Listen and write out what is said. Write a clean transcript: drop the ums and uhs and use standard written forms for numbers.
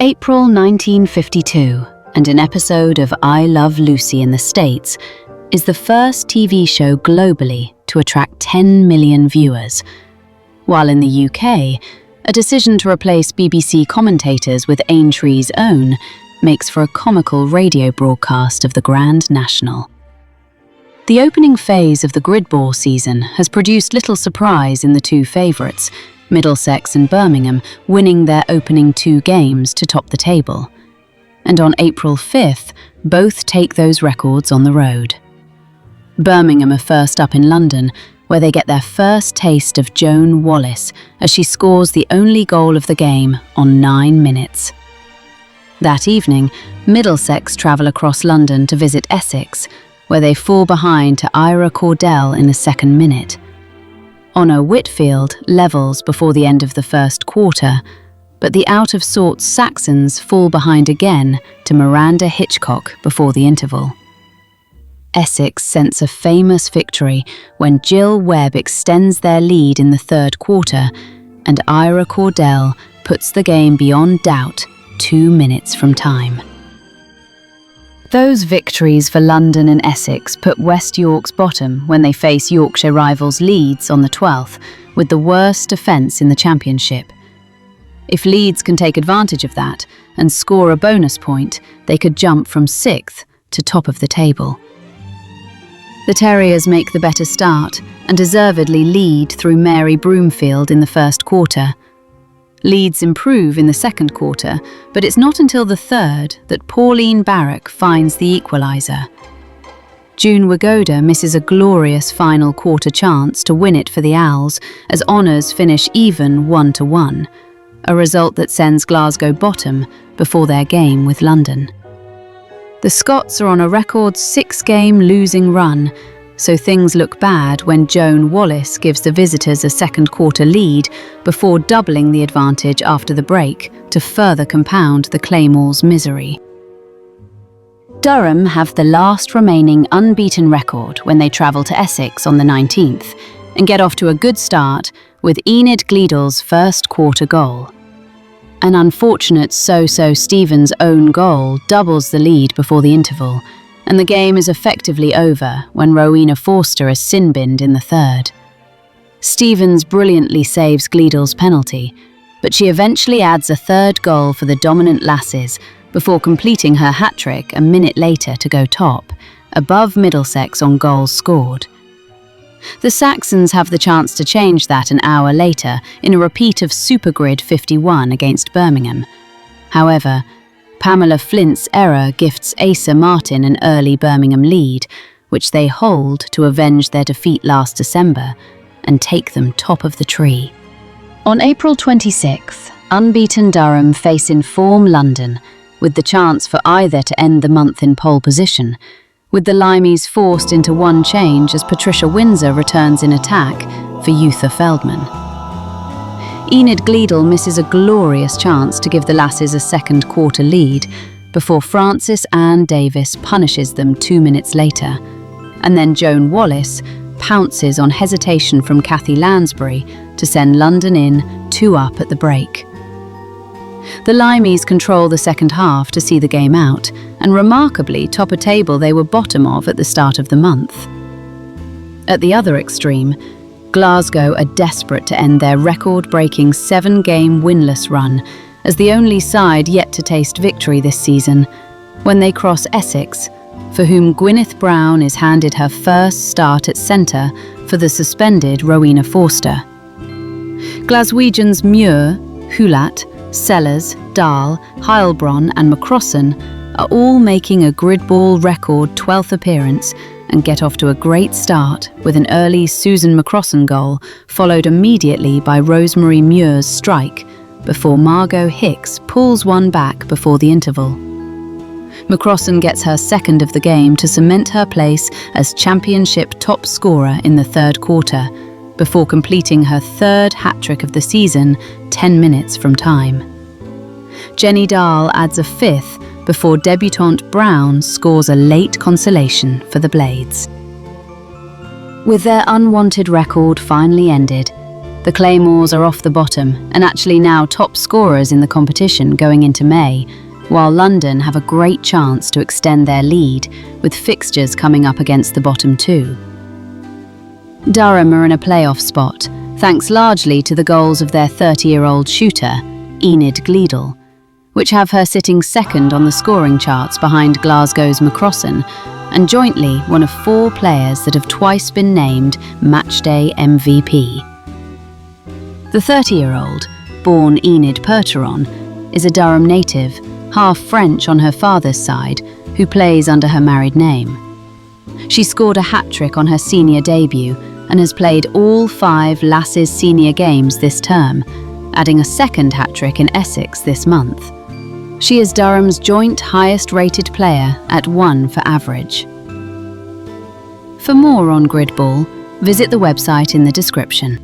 April 1952, and an episode of I Love Lucy in the States is the first TV show globally to attract 10 million viewers, while in the UK, a decision to replace BBC commentators with Aintree's own makes for a comical radio broadcast of the Grand National. The opening phase of the Gridball season has produced little surprise in the two favourites, Middlesex and Birmingham, winning their opening 2 games to top the table. And on April 5th, both take those records on the road. Birmingham are first up in London, where they get their first taste of Joan Wallace as she scores the only goal of the game on 9 minutes. That evening, Middlesex travel across London to visit Essex, where they fall behind to Ira Cordell in the second minute. Honor Whitfield levels before the end of the first quarter, but the out-of-sorts Saxons fall behind again to Miranda Hitchcock before the interval. Essex scents a famous victory when Jill Webb extends their lead in the third quarter and Ira Cordell puts the game beyond doubt 2 minutes from time. Those victories for London and Essex put West York's bottom when they face Yorkshire rivals Leeds on the 12th, with the worst defence in the Championship. If Leeds can take advantage of that and score a bonus point, they could jump from 6th to top of the table. The Terriers make the better start and deservedly lead through Mary Broomfield in the first quarter. Leeds improve in the second quarter, but it's not until the third that Pauline Barrack finds the equaliser. June Wagoda misses a glorious final quarter chance to win it for the Owls as Honours finish even 1-1, a result that sends Glasgow bottom before their game with London. The Scots are on a record 6-game losing run, so things look bad when Joan Wallace gives the visitors a second quarter lead before doubling the advantage after the break to further compound the Claymores' misery. Durham have the last remaining unbeaten record when they travel to Essex on the 19th and get off to a good start with Enid Gleadle's first quarter goal. An unfortunate So-So Stevens' own goal doubles the lead before the interval, and the game is effectively over when Rowena Forster is sin-binned in the third. Stevens brilliantly saves Gleadle's penalty, but she eventually adds a third goal for the dominant Lasses before completing her hat-trick a minute later to go top, above Middlesex on goals scored. The Saxons have the chance to change that an hour later in a repeat of Supergrid 51 against Birmingham. However, Pamela Flint's error gifts Asa Martin an early Birmingham lead, which they hold to avenge their defeat last December and take them top of the tree. On April 26th, unbeaten Durham face in-form London, with the chance for either to end the month in pole position, with the Limeys forced into one change as Patricia Windsor returns in attack for Eutha Feldman. Enid Gleadle misses a glorious chance to give the Lasses a second quarter lead before Frances Ann Davis punishes them 2 minutes later, and then Joan Wallace pounces on hesitation from Kathy Lansbury to send London in 2 up at the break. The Limeys control the second half to see the game out, and remarkably top a table they were bottom of at the start of the month. At the other extreme, Glasgow are desperate to end their record-breaking 7-game winless run as the only side yet to taste victory this season, when they cross Essex, for whom Gwyneth Brown is handed her first start at centre for the suspended Rowena Forster. Glaswegians Muir, Hulat, Sellers, Dahl, Heilbronn and McCrossan are all making a Gridball record 12th appearance and get off to a great start with an early Susan McCrossan goal followed immediately by Rosemary Muir's strike before Margot Hicks pulls one back before the interval. McCrossan gets her second of the game to cement her place as championship top scorer in the third quarter before completing her third hat-trick of the season 10 minutes from time. Jenny Dahl adds a fifth before debutante Brown scores a late consolation for the Blades. With their unwanted record finally ended, The Claymores are off the bottom and actually now top scorers in the competition going into May, while London have a great chance to extend their lead with fixtures coming up against the bottom two. Durham are in a playoff spot, thanks largely to the goals of their 30-year-old shooter, Enid Gledel, which have her sitting second on the scoring charts behind Glasgow's McCrossan, and jointly one of 4 players that have twice been named Matchday MVP. The 30-year-old, born Enid Percheron, is a Durham native, half French on her father's side, who plays under her married name. She scored a hat-trick on her senior debut and has played all 5 Lasses senior games this term, adding a second hat-trick in Essex this month. She is Durham's joint highest-rated player at 1 for average. For more on Gridball, visit the website in the description.